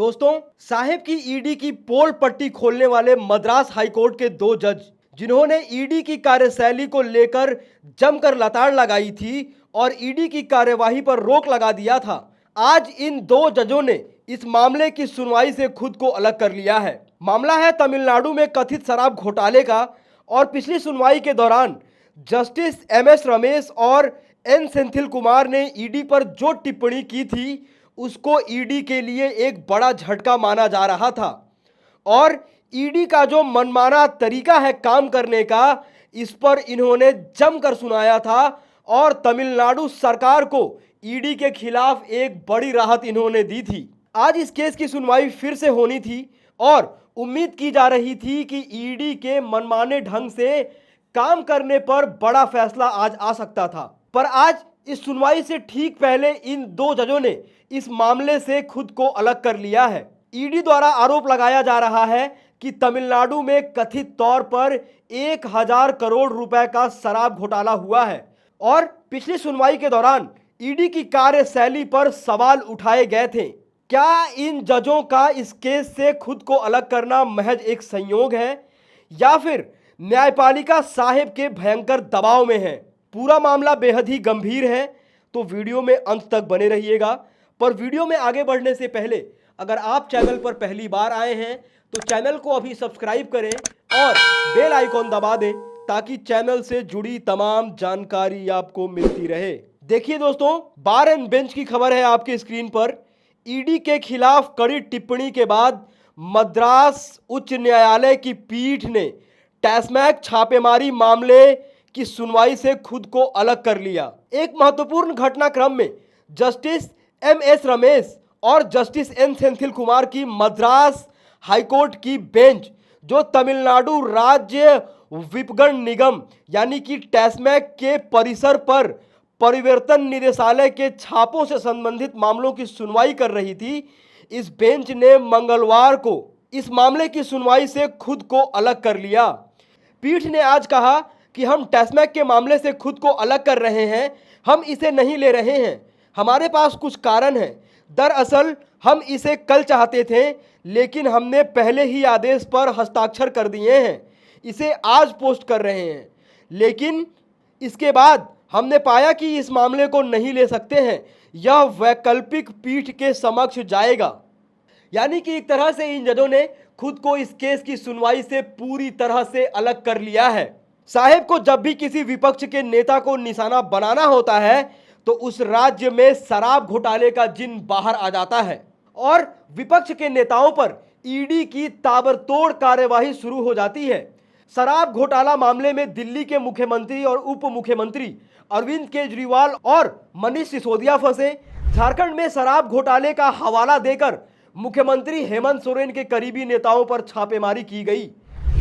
दोस्तों, साहिब की ईडी की पोल पट्टी खोलने वाले मद्रास हाईकोर्ट के दो जज, जिन्होंने ईडी की कार्यशैली को लेकर जमकर लताड़ लगाई थी और ईडी की कार्यवाही पर रोक लगा दिया था, आज इन दो जजों ने इस मामले की सुनवाई से खुद को अलग कर लिया है। मामला है तमिलनाडु में कथित शराब घोटाले का और पिछली सुनवाई के दौरान जस्टिस एम.एस. रमेश और एन. सेंथिल कुमार ने ईडी पर जो टिप्पणी की थी उसको ईडी के लिए एक बड़ा झटका माना जा रहा था और ईडी का जो मनमाना तरीका है काम करने का, इस पर इन्होंने जमकर सुनाया था और तमिलनाडु सरकार को ईडी के खिलाफ एक बड़ी राहत इन्होंने दी थी। आज इस केस की सुनवाई फिर से होनी थी और उम्मीद की जा रही थी कि ईडी के मनमाने ढंग से काम करने पर बड़ा फैसला आज आ सकता था, पर आज इस सुनवाई से ठीक पहले इन दो जजों ने इस मामले से खुद को अलग कर लिया है। ईडी द्वारा आरोप लगाया जा रहा है कि तमिलनाडु में कथित तौर पर 1000 करोड़ रुपए का शराब घोटाला हुआ है और पिछली सुनवाई के दौरान ईडी की कार्यशैली पर सवाल उठाए गए थे। क्या इन जजों का इस केस से खुद को अलग करना महज एक संयोग है या फिर न्यायपालिका साहिब के भयंकर दबाव में है? पूरा मामला बेहद ही गंभीर है, तो वीडियो में अंत तक बने रहिएगा। पर वीडियो में आगे बढ़ने से पहले अगर आप चैनल पर पहली बार आए हैं तो चैनल को अभी सब्सक्राइब करें और बेल आइकॉन दबा दें ताकि चैनल से जुड़ी तमाम जानकारी आपको मिलती रहे। देखिए दोस्तों, बार एंड बेंच की खबर है आपके स्क्रीन पर। ईडी के खिलाफ कड़ी टिप्पणी के बाद मद्रास उच्च न्यायालय की पीठ ने टैस्मैक छापेमारी मामले की सुनवाई से खुद को अलग कर लिया। एक महत्वपूर्ण घटनाक्रम में जस्टिस एम.एस. रमेश और जस्टिस एन. सेंथिल कुमार की मद्रास हाईकोर्ट की बेंच, जो तमिलनाडु राज्य विपणन निगम यानी कि टैस्मैक के परिसर पर परिवर्तन निदेशालय के छापों से संबंधित मामलों की सुनवाई कर रही थी, इस बेंच ने मंगलवार को इस मामले की सुनवाई से खुद को अलग कर लिया। पीठ ने आज कहा कि हम टैस्मैक के मामले से खुद को अलग कर रहे हैं, हम इसे नहीं ले रहे हैं। हमारे पास कुछ कारण हैं। दरअसल हम इसे कल चाहते थे, लेकिन हमने पहले ही आदेश पर हस्ताक्षर कर दिए हैं, इसे आज पोस्ट कर रहे हैं। लेकिन इसके बाद हमने पाया कि इस मामले को नहीं ले सकते हैं, यह वैकल्पिक पीठ के समक्ष जाएगा। यानी कि एक तरह से इन जजों ने खुद को इस केस की सुनवाई से पूरी तरह से अलग कर लिया है। साहिब को जब भी किसी विपक्ष के नेता को निशाना बनाना होता है तो उस राज्य में शराब घोटाले का जिन बाहर आ जाता है और विपक्ष के नेताओं पर ईडी की ताबड़तोड़ कार्यवाही शुरू हो जाती है। शराब घोटाला मामले में दिल्ली के मुख्यमंत्री और उप मुख्यमंत्री अरविंद केजरीवाल और मनीष सिसोदिया फंसे। झारखंड में शराब घोटाले का हवाला देकर मुख्यमंत्री हेमंत सोरेन के करीबी नेताओं पर छापेमारी की गई।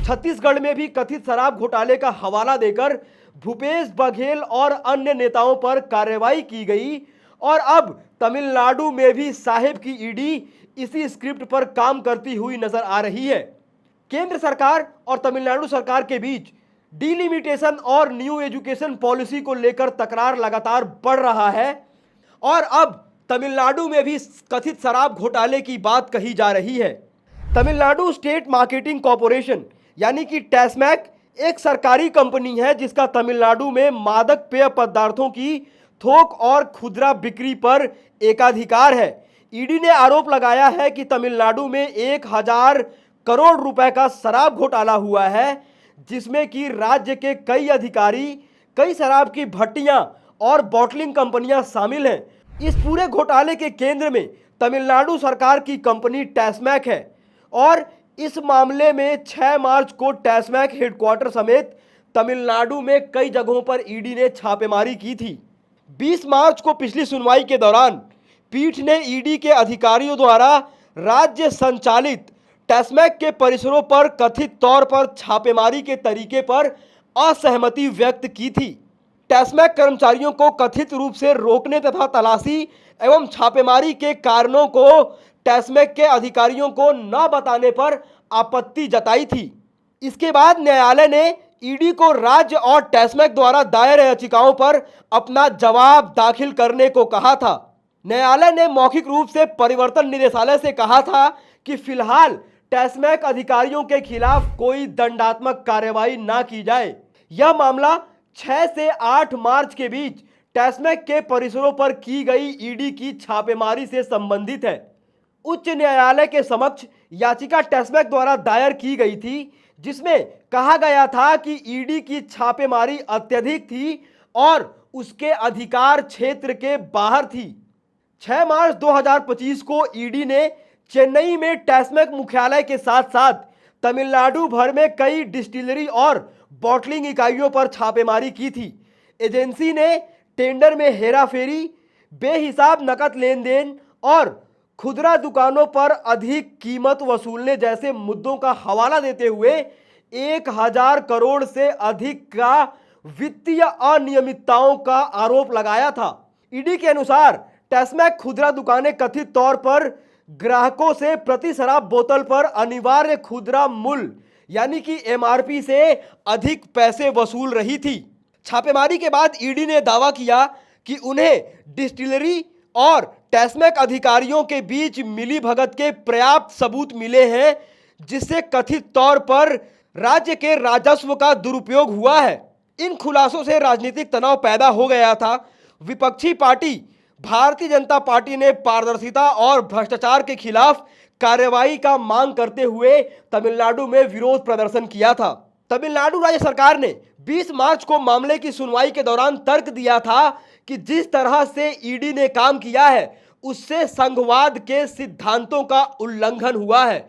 छत्तीसगढ़ में भी कथित शराब घोटाले का हवाला देकर भूपेश बघेल और अन्य नेताओं पर कार्रवाई की गई और अब तमिलनाडु में भी साहिब की ईडी इसी स्क्रिप्ट पर काम करती हुई नजर आ रही है। केंद्र सरकार और तमिलनाडु सरकार के बीच डिलिमिटेशन और न्यू एजुकेशन पॉलिसी को लेकर तकरार लगातार बढ़ रहा है और अब तमिलनाडु में भी कथित शराब घोटाले की बात कही जा रही है। तमिलनाडु स्टेट मार्केटिंग कॉरपोरेशन यानी कि टैस्मैक एक सरकारी कंपनी है जिसका तमिलनाडु में मादक पेय पदार्थों की थोक और खुदरा बिक्री पर एकाधिकार है। ईडी ने आरोप लगाया है कि तमिलनाडु में 1000 करोड़ रुपए का शराब घोटाला हुआ है, जिसमें कि राज्य के कई अधिकारी, कई शराब की भट्टियां और बॉटलिंग कंपनियां शामिल हैं। इस पूरे घोटाले के केंद्र में तमिलनाडु सरकार की कंपनी टैस्मैक है और इस मामले में 6 मार्च को टैस्मैक हेडक्वार्टर समेत तमिलनाडु में कई जगहों पर ईडी ने छापेमारी की थी। 20 मार्च को पिछली सुनवाई के दौरान पीठ ने ईडी के अधिकारियों द्वारा राज्य संचालित टैस्मैक के परिसरों पर कथित तौर पर छापेमारी के तरीके पर असहमति व्यक्त की थी। टैस्मैक कर्मचारियों को कथित रूप से रोकने तथा तलाशी एवं छापेमारी के कारणों को टैस्मैक के अधिकारियों को न बताने पर आपत्ति जताई थी। इसके बाद न्यायालय ने ईडी को राज्य और टैस्मैक द्वारा दायर याचिकाओं पर अपना जवाब दाखिल करने को कहा था। न्यायालय ने मौखिक रूप से परिवर्तन निदेशालय से कहा था कि फिलहाल टैस्मैक अधिकारियों के खिलाफ कोई दंडात्मक कार्रवाई ना की जाए। यह मामला 6 से 8 मार्च के बीच टैस्मैक के परिसरों पर की गई ईडी की छापेमारी से संबंधित है। उच्च न्यायालय के समक्ष याचिका टैस्मैक द्वारा दायर की गई थी, जिसमें कहा गया था कि ईडी की छापेमारी अत्यधिक थी और उसके अधिकार क्षेत्र के बाहर थी। 6 मार्च 2025 को ईडी ने चेन्नई में टैस्मैक मुख्यालय के साथ साथ तमिलनाडु भर में कई डिस्टिलरी और बॉटलिंग इकाइयों पर छापेमारी की थी। एजेंसी ने टेंडर में हेराफेरी, बेहिसाब नकद लेन देन और खुदरा दुकानों पर अधिक कीमत वसूलने जैसे मुद्दों का हवाला देते हुए 1000 करोड़ से अधिक का वित्तीय अनियमितताओं का आरोप लगाया था। ईडी के अनुसार टैस्मैक खुदरा दुकानें कथित तौर पर ग्राहकों से प्रति शराब बोतल पर अनिवार्य खुदरा मूल्य यानी कि एमआरपी से अधिक पैसे वसूल रही थी। छापेमारी के बाद ईडी ने दावा किया कि उन्हें डिस्टिलरी और टैस्मैक अधिकारियों के बीच मिलीभगत के पर्याप्त सबूत मिले हैं, जिससे कथित तौर पर राज्य के राजस्व का दुरुपयोग हुआ है। इन खुलासों से राजनीतिक तनाव पैदा हो गया था। विपक्षी पार्टी भारतीय जनता पार्टी ने पारदर्शिता और भ्रष्टाचार के खिलाफ कार्रवाई का मांग करते हुए तमिलनाडु में विरोध प्रदर्शन किया था। तमिलनाडु राज्य सरकार ने 20 मार्च को मामले की सुनवाई के दौरान तर्क दिया था कि जिस तरह से ईडी ने काम किया है उससे संघवाद के सिद्धांतों का उल्लंघन हुआ है।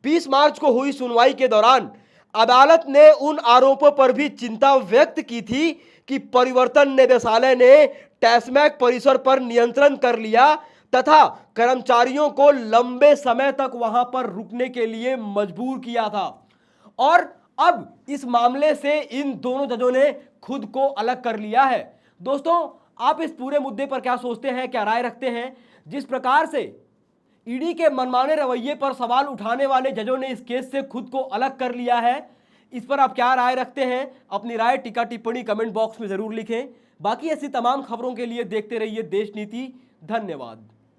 20 मार्च को हुई सुनवाई के दौरान अदालत ने उन आरोपों पर भी चिंता व्यक्त की थी कि परिवर्तन निदेशालय ने टैस्मैक परिसर पर नियंत्रण कर लिया तथा कर्मचारियों को लंबे समय तक वहां पर रुकने के लिए मजबूर किया था। और अब इस मामले से इन दोनों जजों ने खुद को अलग कर लिया है। दोस्तों, आप इस पूरे मुद्दे पर क्या सोचते हैं, क्या राय रखते हैं? जिस प्रकार से ईडी के मनमाने रवैये पर सवाल उठाने वाले जजों ने इस केस से खुद को अलग कर लिया है, इस पर आप क्या राय रखते हैं? अपनी राय टीका टिप्पणी कमेंट बॉक्स में जरूर लिखें। बाकी ऐसी तमाम खबरों के लिए देखते रहिए देश नीति। धन्यवाद।